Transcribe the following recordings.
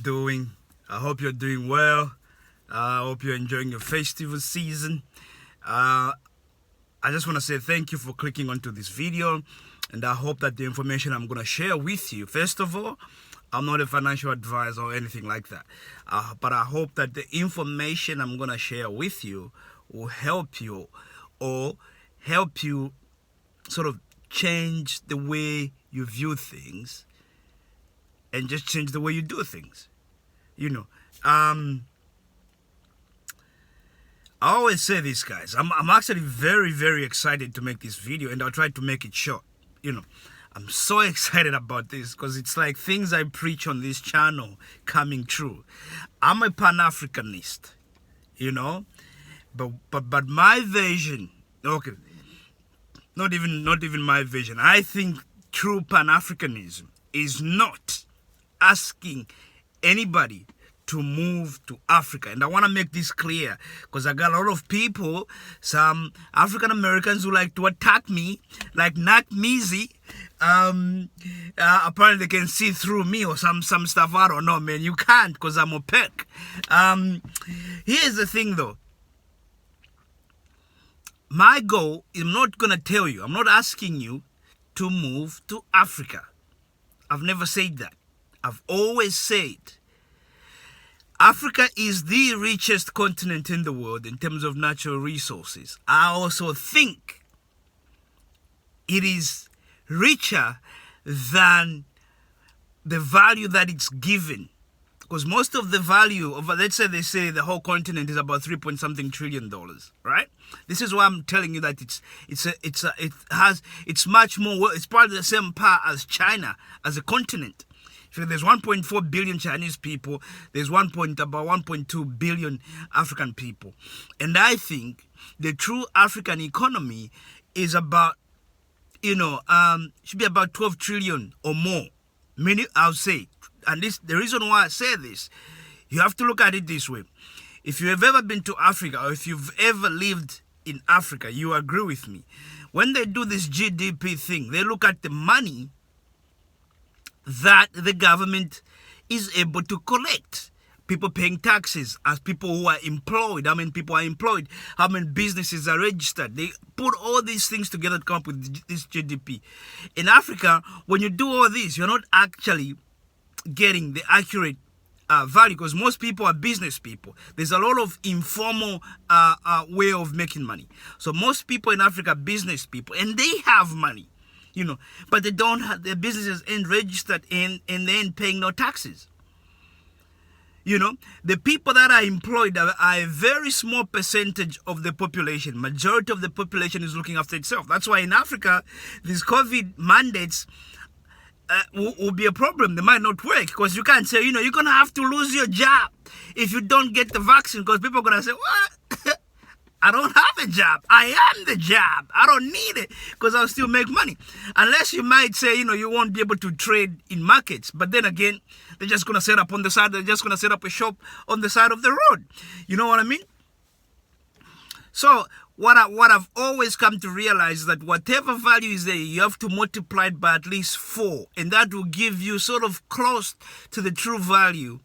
doing? I hope you're doing well. I hope you're enjoying your festival season. I just want to say thank you for clicking onto this video, and I hope that the information I'm going to share with you, first of all, I'm not a financial advisor or anything like that, but I hope that the information I'm going to share with you will help you sort of change the way you view things and just change the way you do things. I always say this, guys. I'm actually very, very excited to make this video, and I'll try to make it short. I'm so excited about this because it's like things I preach on this channel coming true. I'm a Pan-Africanist, but my vision, okay, not even my vision. I think true Pan-Africanism is not asking anybody to move to Africa. And I want to make this clear because I got a lot of people, some African Americans who like to attack me, like Nak Mizi. Apparently they can see through me or some stuff. I don't know, man. You can't because I'm opaque. Here's the thing though. My goal, I'm not going to tell you, I'm not asking you to move to Africa. I've never said that. I've always said Africa is the richest continent in the world in terms of natural resources. I also think it is richer than the value that it's given. Because most of the value of, let's say they say the whole continent is about $3.something trillion, right? This is why I'm telling you that it's much more. It's part of the same power as China as a continent. So there's 1.4 billion Chinese people. There's about 1.2 billion African people, and I think the true African economy is about, should be about 12 trillion or more. I'll say. And the reason why I say this, you have to look at it this way. If you have ever been to Africa or if you've ever lived in Africa, you agree with me. When they do this GDP thing, they look at the money that the government is able to collect. People paying taxes as people who are employed. How many people are employed? How many businesses are registered? They put all these things together to come up with this GDP. In Africa, when you do all this, you're not actually getting the accurate value because most people are business people. There's a lot of informal way of making money. So most people in Africa are business people, and they have money, but they don't have, their businesses ain't registered and they ain't paying no taxes. The people that are employed are a very small percentage of the population. Majority of the population is looking after itself. That's why in Africa, these COVID mandates will be a problem. They might not work because you can't say, you're going to have to lose your job if you don't get the vaccine because people are going to say, what? I don't have a job. I am the job. I don't need it because I'll still make money. Unless you might say, you won't be able to trade in markets. But then again, they're just going to set up on the side. They're just going to set up a shop on the side of the road. You know what I mean? So what I've always come to realize is that whatever value is there, you have to multiply it by at least 4. And that will give you sort of close to the true value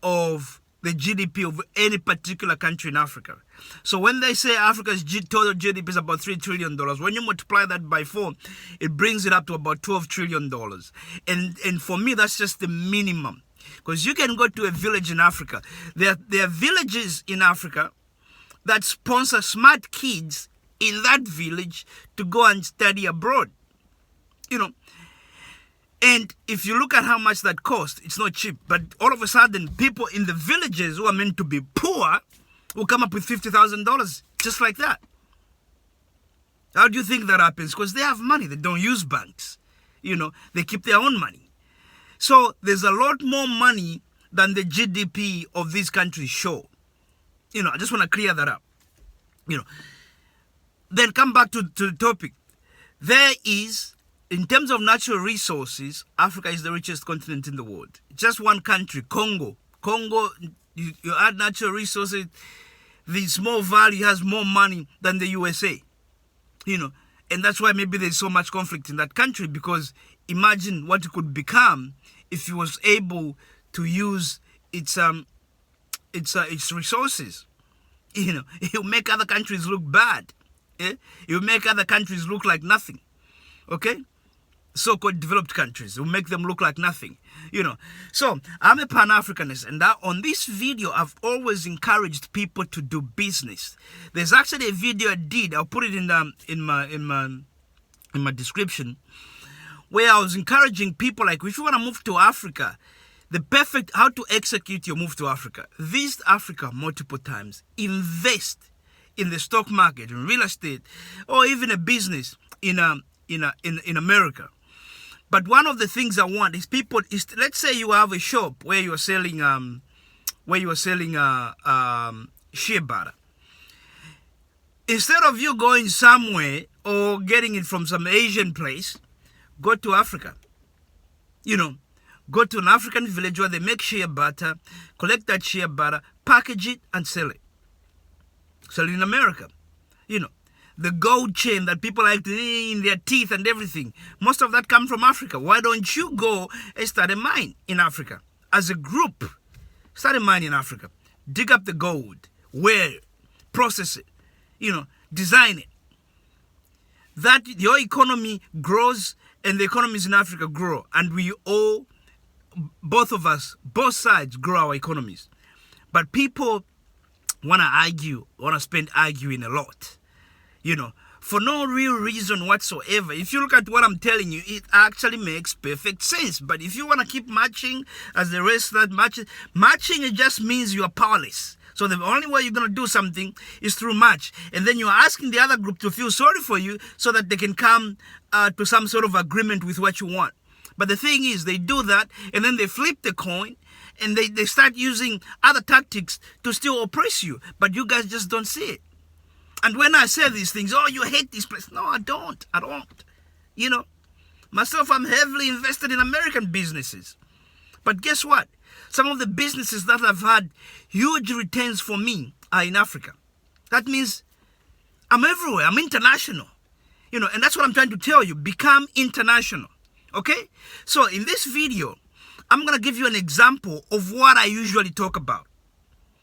of the GDP of any particular country in Africa. So when they say Africa's total GDP is about $3 trillion, when you multiply that by 4, it brings it up to about $12 trillion. And for me, that's just the minimum. Because you can go to a village in Africa. There are villages in Africa that sponsor smart kids in that village to go and study abroad. And if you look at how much that costs, it's not cheap. But all of a sudden, people in the villages who are meant to be poor will come up with $50,000 just like that. How do you think that happens? Because they have money. They don't use banks. They keep their own money. So there's a lot more money than the GDP of these countries show. I just want to clear that up. Then come back to the topic. There is, in terms of natural resources, Africa is the richest continent in the world. Just one country, Congo. You add natural resources, the small value has more money than the USA. And that's why maybe there's so much conflict in that country, because imagine what it could become if it was able to use its resources. You know, it will make other countries look bad. It will make other countries look like nothing. Okay? So-called developed countries. It will make them look like nothing. You know. So, I'm a Pan-Africanist, and on this video, I've always encouraged people to do business. There's actually a video I did. I'll put it in my description, where I was encouraging people, like, if you want to move to Africa, how to execute your move to Africa. Visit Africa multiple times. Invest in the stock market, in real estate, or even a business in America. But one of the things I want is let's say you have a shop where you are selling shea butter. Instead of you going somewhere or getting it from some Asian place, go to Africa. You know, go to an African village where they make shea butter, collect that shea butter, package it, and sell it. Sell it in America. You know, the gold chain that people like in their teeth and everything, most of that comes from Africa. Why don't you go and start a mine in Africa? As a group, start a mine in Africa. Dig up the gold, wear it, process it, you know, design it. That your economy grows and the economies in Africa grow. And we all, both of us, both sides grow our economies. But people want to argue, want to spend arguing a lot. You know, for no real reason whatsoever. If you look at what I'm telling you, it actually makes perfect sense. But if you want to keep matching as the rest that matching it just means you are powerless. So the only way you're going to do something is through match. And then you're asking the other group to feel sorry for you so that they can come to some sort of agreement with what you want. But the thing is, they do that and then they flip the coin and they start using other tactics to still oppress you. But you guys just don't see it. And when I say these things, oh, you hate this place. No, I don't. You know, myself, I'm heavily invested in American businesses. But guess what? Some of the businesses that have had huge returns for me are in Africa. That means I'm everywhere. I'm international. You know, and that's what I'm trying to tell you. Become international. Okay? So in this video, I'm going to give you an example of what I usually talk about.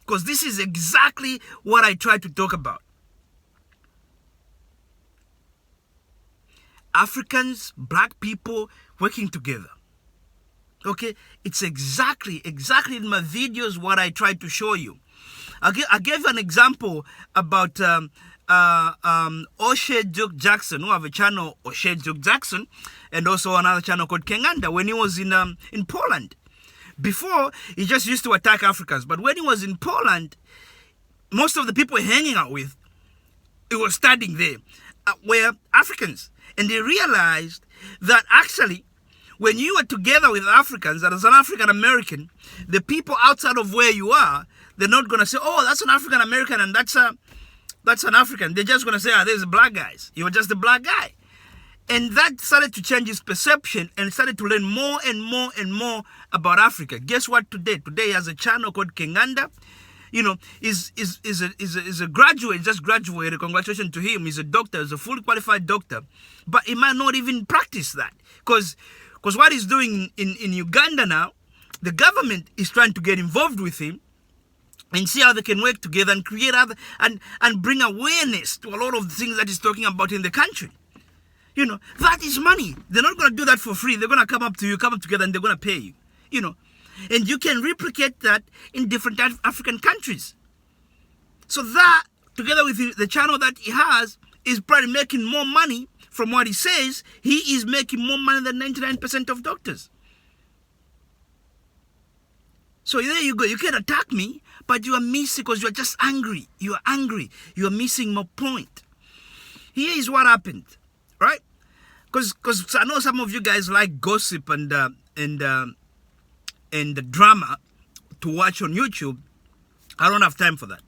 Because this is exactly what I try to talk about. Africans, black people working together. Okay, it's exactly in my videos what I try to show you. I gave an example about O'Shea Duke Jackson, who have a channel, O'Shea Duke Jackson, and also another channel called Kenganda, when he was in Poland. Before, he just used to attack Africans, but when he was in Poland, most of the people hanging out with, he was studying there, were Africans. And they realized that actually, when you are together with Africans, and as an African American, the people outside of where you are, they're not going to say, oh, that's an African American and that's an African. They're just going to say, there's black guys. You're just a black guy. And that started to change his perception and started to learn more and more and more about Africa. Guess what today? Today he has a channel called Kenganda. You know, is a graduate, just graduated. Congratulations to him. He's a doctor, he's a fully qualified doctor. But he might not even practice that. Because what he's doing in Uganda now, the government is trying to get involved with him and see how they can work together and create and bring awareness to a lot of the things that he's talking about in the country. You know, that is money. They're not going to do that for free. They're going to come up together and they're going to pay you. You know. And you can replicate that in different African countries. So that, together with the channel that he has, is probably making more money. From what he says, he is making more money than 99% of doctors. So there you go. You can attack me, but you are missing because you are just angry. You are angry. You are missing my point. Here is what happened, right? Because I know some of you guys like gossip and the drama to watch on YouTube. I don't have time for that.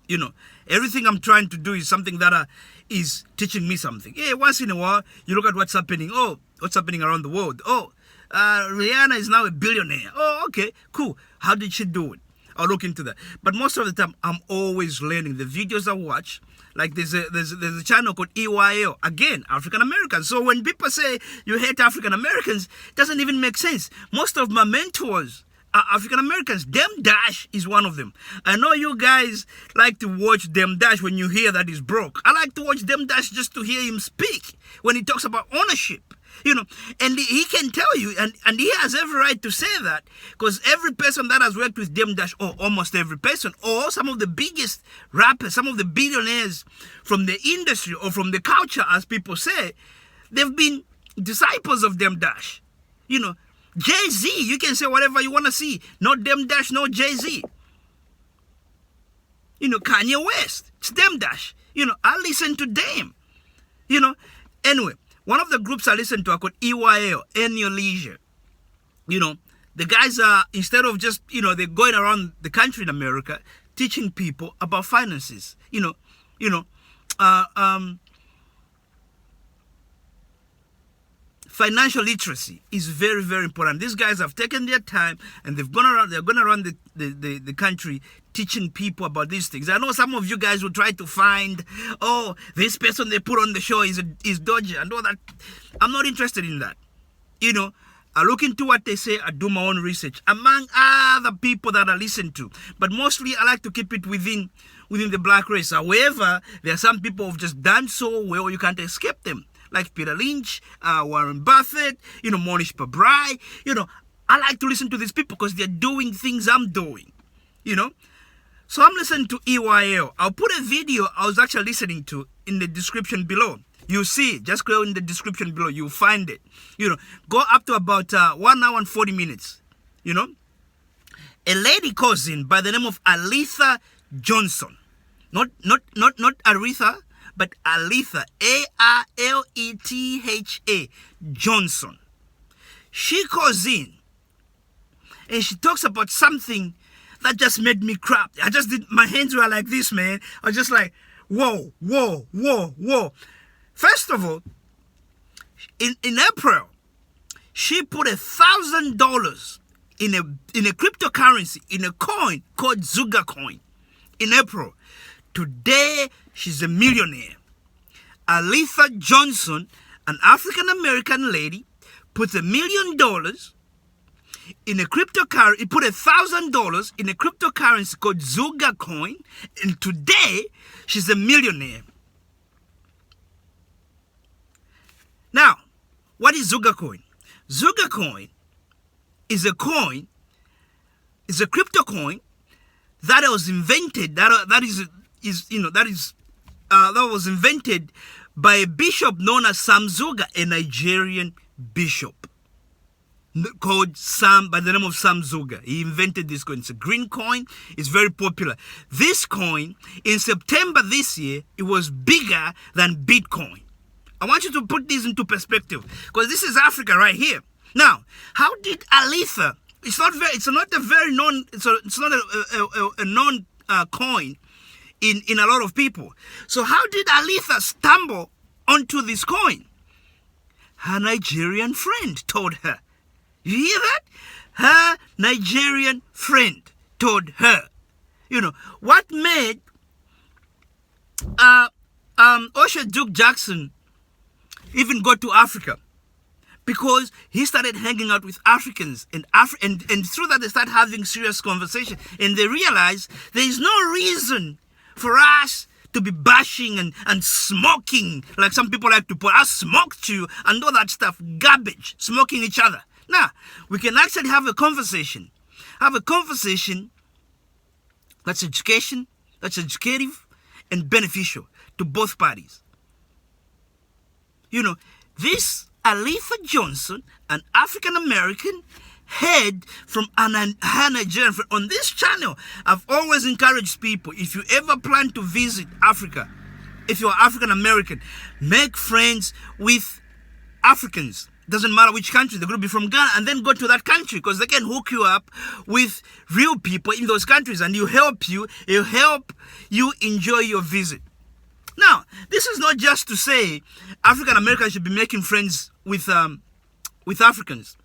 You know, everything I'm trying to do is something that is teaching me something. Yeah, once in a while, you look at what's happening. Oh, what's happening around the world. Oh, Rihanna is now a billionaire. Oh, okay, cool. How did she do it? I'll look into that. But most of the time, I'm always learning. The videos I watch, like there's a channel called EYL. Again, African Americans. So when people say you hate African Americans, it doesn't even make sense. Most of my mentors African Americans. Dem Dash is one of them. I know you guys like to watch Dem Dash when you hear that he's broke. I like to watch Dem Dash just to hear him speak when he talks about ownership. And he can tell you, and he has every right to say that, because every person that has worked with Dem Dash, or almost every person, or some of the biggest rappers, some of the billionaires from the industry or from the culture, as people say, they've been disciples of Dem Dash. Jay-Z, you can say whatever you want to see. No Dem Dash, no Jay-Z. Kanye West, it's Dem Dash. I listen to them. Anyway, one of the groups I listen to are called EYL, In Your Leisure. The guys are, instead of just, they're going around the country in America teaching people about finances. Financial literacy is very, very important. These guys have taken their time and they're going around the country teaching people about these things. I know some of you guys will try to find, this person they put on the show is dodgy. I know that. I'm not interested in that. I look into what they say. I do my own research among other people that I listen to. But mostly I like to keep it within the black race. However, there are some people who've just done so well you can't escape them. Like Peter Lynch, Warren Buffett, Monish Pabrai. I like to listen to these people because they're doing things I'm doing. So I'm listening to EYL. I'll put a video I was actually listening to in the description below. You see, just go in the description below. You'll find it. Go up to about 1 hour and 40 minutes. A lady calls in by the name of Arletha Johnson. Not Aretha, but Arletha, Arletha Johnson. She calls in and she talks about something that just made me crap. My hands were like this, man. I was just like, whoa. First of all, in April, she put $1,000 in a cryptocurrency, in a coin called Zuga coin in April. Today, she's a millionaire. Arletha Johnson, an African-American lady, put $1 million in a cryptocurrency. He put $1,000 in a cryptocurrency called Zuga coin, and today, she's a millionaire. Now, what is Zuga coin? Zuga coin is a crypto coin that was invented. That was invented by a bishop known as Sam Zuga, a Nigerian bishop called by the name of Sam Zuga. He invented this coin. It's a green coin. It's very popular. This coin, in September this year, it was bigger than Bitcoin. I want you to put this into perspective because this is Africa right here. Now, how did Arletha? It's not a known coin in a lot of people. So how did Arletha stumble onto this coin? Her Nigerian friend told her. You hear that? Her Nigerian friend told her. What made Zuga Jackson even go to Africa? Because he started hanging out with Africans and through that they started having serious conversation, and they realized there is no reason for us to be bashing and smoking like some people like to put. I smoked you and all that stuff, garbage, smoking each other. Now, we can actually have a conversation that's educative and beneficial to both parties. This Arletha Johnson, an African-American, heard from her Nigerian friend. On this channel, I've always encouraged people, if you ever plan to visit Africa, if you're African-American, make friends with Africans. Doesn't matter which country, they're going to be from Ghana, and then go to that country because they can hook you up with real people in those countries, and it'll help you enjoy your visit. Now, this is not just to say African Americans should be making friends with Africans.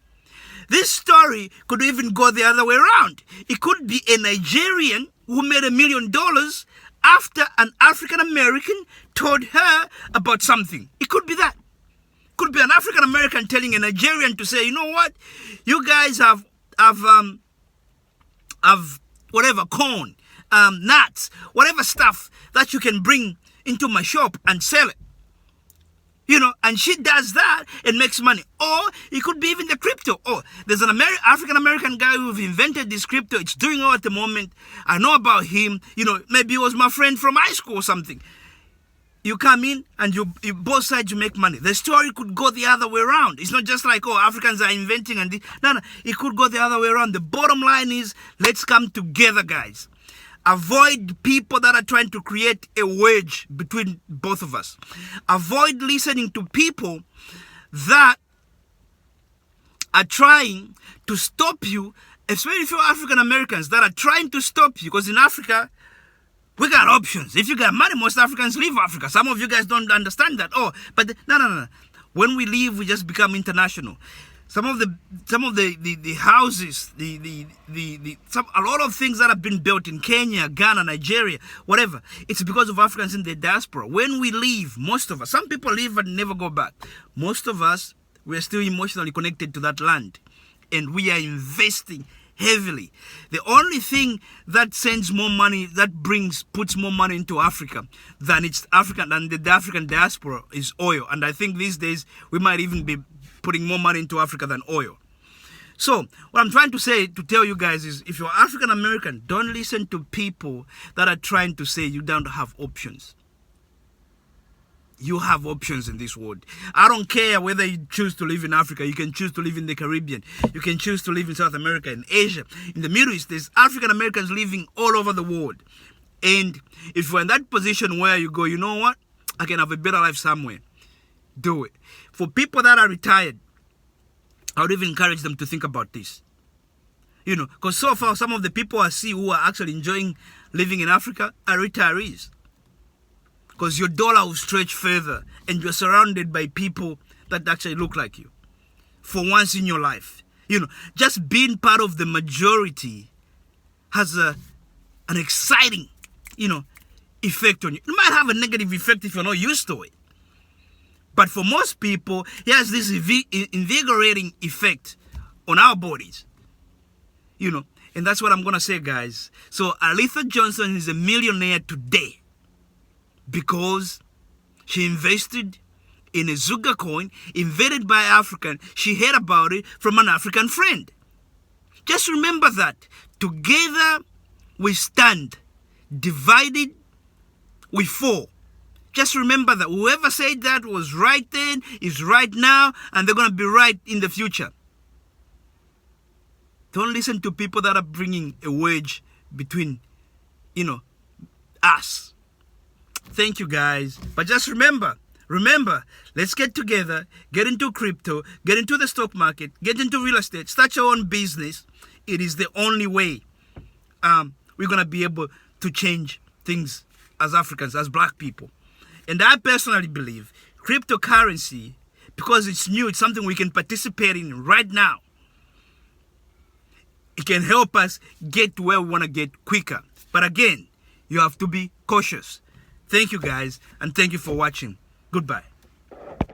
This story could even go the other way around. It could be a Nigerian who made $1 million after an African American told her about something. It could be that. Could be an African American telling a Nigerian to say, you know what, you guys have have whatever, corn, nuts, whatever stuff that you can bring into my shop and sell it. You know, and she does that and makes money. Or it could be even the crypto. Oh, there's an African-American guy who've invented this crypto. It's doing well at the moment. I know about him. You know, maybe he was my friend from high school or something. You come in and you both sides you make money. The story could go the other way around. It's not just like, oh, Africans are inventing and no, it could go the other way around. The bottom line is, let's come together, guys. Avoid people that are trying to create a wedge between both of us. Avoid listening to people that are trying to stop you, especially if you're African Americans that are trying to stop you. Because in Africa, we got options. If you got money, most Africans leave Africa. Some of you guys don't understand that. Oh, but no. When we leave, we just become international. Some of the houses, a lot of things that have been built in Kenya, Ghana, Nigeria, whatever, it's because of Africans in the diaspora. When we leave, most of us, some people leave and never go back. Most of us, we're still emotionally connected to that land, and we are investing heavily. The only thing that sends more money, puts more money into Africa than the African diaspora is oil. And I think these days we might even be putting more money into Africa than oil. So what I'm trying to tell you guys is, if you're African American, don't listen to people that are trying to say you don't have options. You have options in this world. I don't care whether you choose to live in Africa. You can choose to live in the Caribbean. You can choose to live in South America, in Asia, in the Middle East. There's African Americans living all over the world. And if you're in that position where you go, you know what? I can have a better life somewhere. Do it. For people that are retired, I would even encourage them to think about this. You know, because so far some of the people I see who are actually enjoying living in Africa are retirees. Because your dollar will stretch further and you're surrounded by people that actually look like you. For once in your life. You know, just being part of the majority has an exciting, effect on you. It might have a negative effect if you're not used to it. But for most people, it has this invigorating effect on our bodies. And that's what I'm going to say, guys. So Arletha Johnson is a millionaire today because she invested in a Zuga coin invented by African. She heard about it from an African friend. Just remember that. Together we stand. Divided we fall. Just remember that whoever said that was right then is right now, and they're going to be right in the future. Don't listen to people that are bringing a wedge between, us. Thank you, guys. But just remember, let's get together, get into crypto, get into the stock market, get into real estate, start your own business. It is the only way we're going to be able to change things as Africans, as black people. And I personally believe cryptocurrency, because it's new, it's something we can participate in right now. It can help us get to where we want to get quicker. But again, you have to be cautious. Thank you, guys, and thank you for watching. Goodbye.